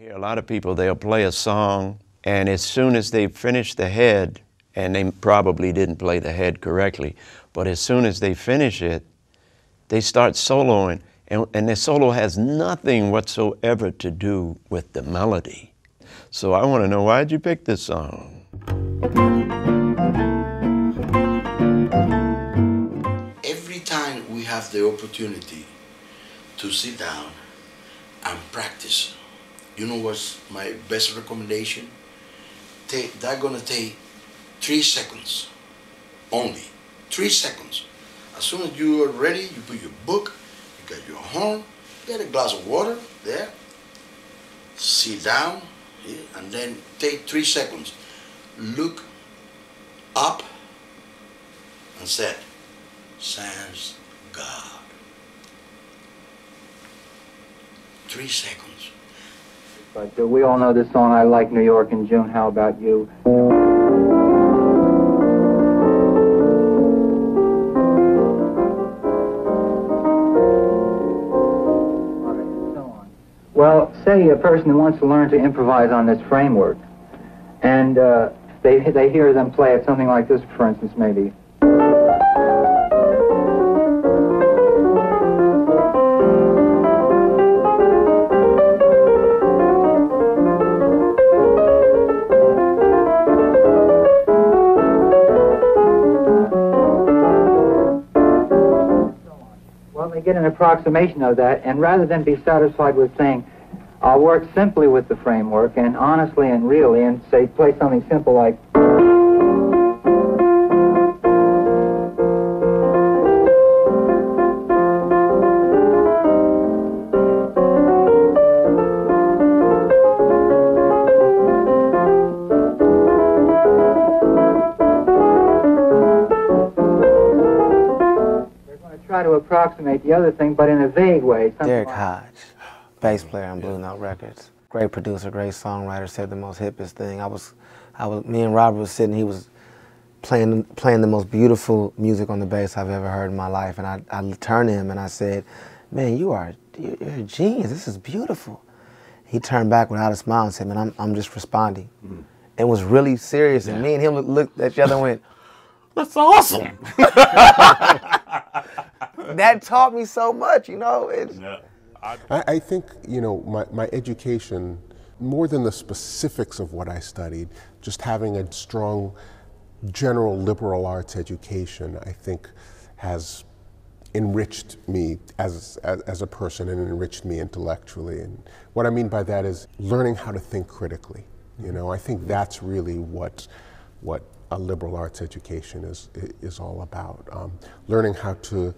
hear a lot of people, they'll play a song, and as soon as they finish the head, and they probably didn't play the head correctly, but as soon as they finish it, they start soloing, and the solo has nothing whatsoever to do with the melody. So I want to know, why'd you pick this song? Every time we have the opportunity to sit down and practice, you know what's my best recommendation? That's gonna take 3 seconds, only 3 seconds. As soon as you are ready, you put your book, you got your horn, you got a glass of water there, sit down, and then take 3 seconds. Look up and say, "Sans God." 3 seconds. But we all know this song, I Like New York in June, How About You? Well, say a person who wants to learn to improvise on this framework, and they hear them play it, something like this, for instance, maybe. Get an approximation of that, and rather than be satisfied with saying, I'll work simply with the framework and honestly and really, and say, play something simple like, to approximate the other thing, but in a vague way. Derek Hodge, bass player on Blue Note Records. Great producer, great songwriter, said the most hippest thing. Me and Robert was sitting, he was playing the most beautiful music on the bass I've ever heard in my life, and I turned to him and I said, "Man, you're a genius, this is beautiful." He turned back without a smile and said, "Man, I'm just responding." And was really serious, and me and him looked at each other and went, "That's awesome." That taught me so much, you know. I think, you know, my education, more than the specifics of what I studied, just having a strong general liberal arts education, I think, has enriched me as a person and enriched me intellectually. And what I mean by that is learning how to think critically. You know, I think that's really what a liberal arts education is all about. Learning how to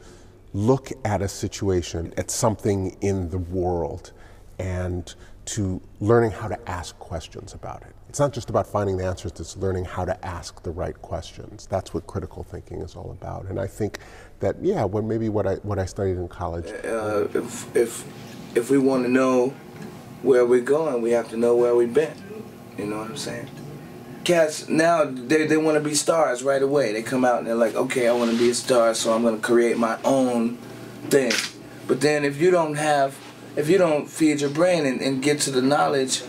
look at a situation, at something in the world, and to learning how to ask questions about it. It's not just about finding the answers, it's learning how to ask the right questions. That's what critical thinking is all about. And I think that, yeah, maybe what I studied in college. If we want to know where we're going, we have to know where we've been. You know what I'm saying? Cats now, they want to be stars right away. They come out and they're like, okay, I want to be a star, so I'm going to create my own thing. But then if you don't feed your brain and get to the knowledge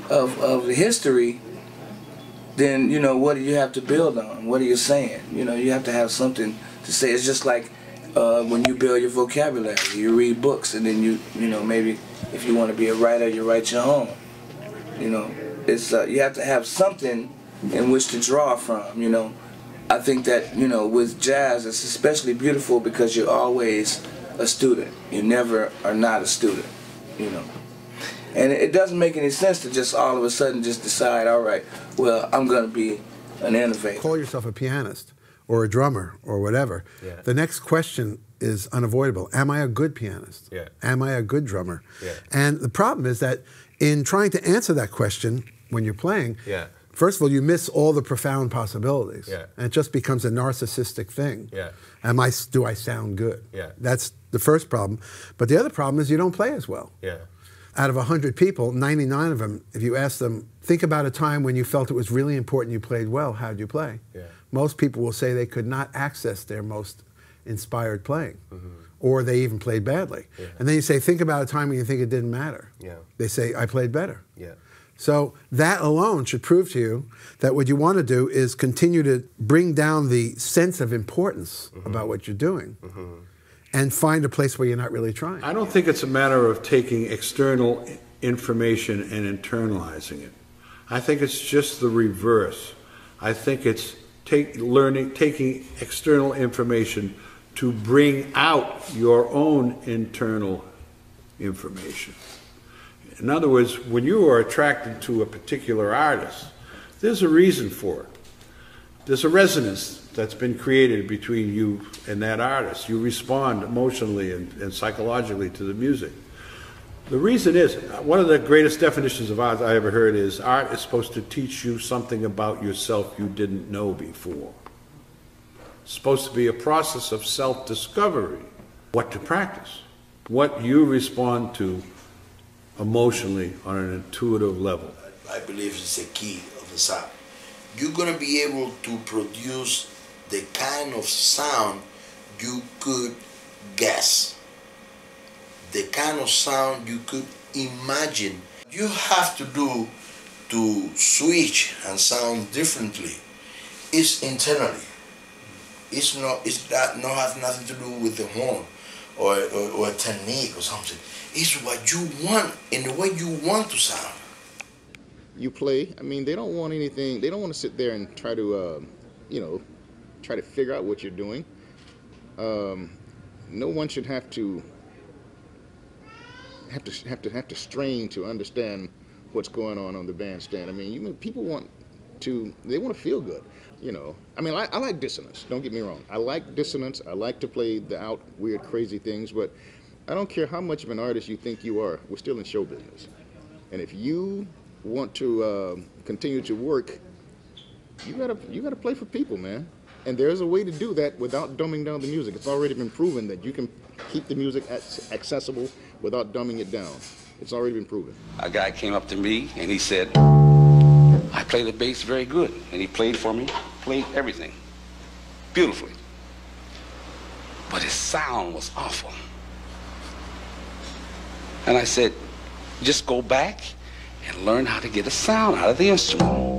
of the history, then, you know, what do you have to build on? What are you saying? You know, you have to have something to say. It's just like when you build your vocabulary, you read books, and then you know, maybe if you want to be a writer, you write your own. You know, it's you have to have something in which to draw from, you know. I think that, you know, with jazz, it's especially beautiful because you're always a student. You never are not a student, you know. And it doesn't make any sense to just all of a sudden just decide, all right, well, I'm going to be an innovator. Call yourself a pianist or a drummer or whatever. Yeah. The next question is unavoidable. Am I a good pianist? Yeah. Am I a good drummer? Yeah. And the problem is that in trying to answer that question when you're playing, yeah, first of all, you miss all the profound possibilities. Yeah. And it just becomes a narcissistic thing. Yeah. Do I sound good? Yeah. That's the first problem. But the other problem is you don't play as well. Yeah. Out of 100 people, 99 of them, if you ask them, think about a time when you felt it was really important you played well, how'd you play? Yeah. Most people will say they could not access their most inspired playing. Mm-hmm. or they even played badly. Yeah. And then you say, think about a time when you think it didn't matter. Yeah. They say, I played better. Yeah. So that alone should prove to you that what you want to do is continue to bring down the sense of importance about what you're doing and find a place where you're not really trying. I don't think it's a matter of taking external information and internalizing it. I think it's just the reverse. I think it's taking external information to bring out your own internal information. In other words, when you are attracted to a particular artist, there's a reason for it. There's a resonance that's been created between you and that artist. You respond emotionally and psychologically to the music. The reason is, one of the greatest definitions of art I ever heard is, art is supposed to teach you something about yourself you didn't know before. It's supposed to be a process of self-discovery. What to practice, what you respond to emotionally on an intuitive level. I believe it's the key of the sound. You're going to be able to produce the kind of sound you could guess, the kind of sound you could imagine. You have to do to switch and sound differently is internally. It's not have nothing to do with the horn or a technique or something. It's what you want and the way you want to sound. You play, I mean, they don't want anything, they don't want to sit there and try to, try to figure out what you're doing. No one should have to strain to understand what's going on the bandstand. I mean, people want to feel good, I mean, I like dissonance, don't get me wrong. I like dissonance, I like to play the out weird, crazy things, but I don't care how much of an artist you think you are, we're still in show business. And if you want to continue to work, you gotta play for people, man. And there's a way to do that without dumbing down the music. It's already been proven that you can keep the music accessible without dumbing it down. It's already been proven. A guy came up to me and he said, I play the bass very good. And he played for me, played everything beautifully. But his sound was awful. And I said, just go back and learn how to get a sound out of the instrument.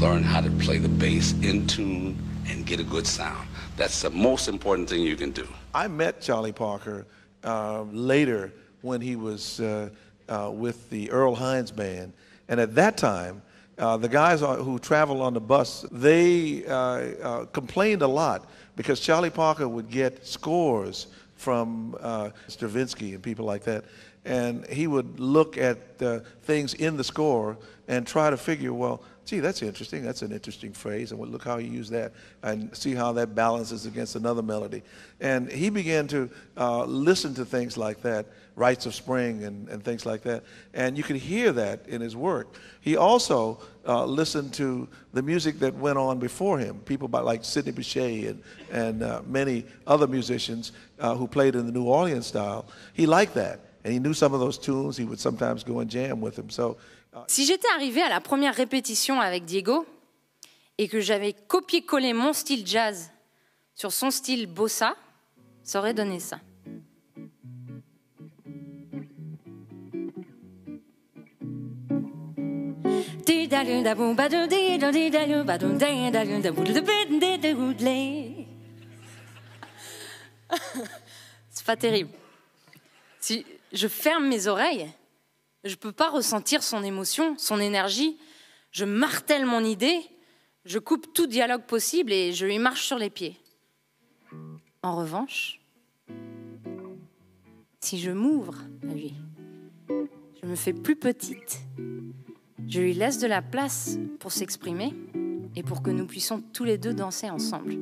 Learn how to play the bass in tune and get a good sound. That's the most important thing you can do. I met Charlie Parker later when he was with the Earl Hines Band. And at that time, the guys who traveled on the bus, they complained a lot because Charlie Parker would get scores from Stravinsky and people like that. And he would look at things in the score and try to figure, well, gee, that's interesting. That's an interesting phrase. And look how he used that and see how that balances against another melody. And he began to listen to things like that, Rites of Spring and things like that. And you could hear that in his work. He also listened to the music that went on before him, people like Sidney Bechet and many other musicians who played in the New Orleans style. He liked that. And he knew some of those tunes. He would sometimes go and jam with them. So, si j'étais arrivée à la première répétition avec Diego et que j'avais copié-collé mon style jazz sur son style bossa, ça aurait donné ça. C'est pas terrible. Si je ferme mes oreilles, je ne peux pas ressentir son émotion, son énergie. Je martèle mon idée, je coupe tout dialogue possible et je lui marche sur les pieds. En revanche, si je m'ouvre à lui, je me fais plus petite. Je lui laisse de la place pour s'exprimer et pour que nous puissions tous les deux danser ensemble.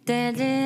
Hey.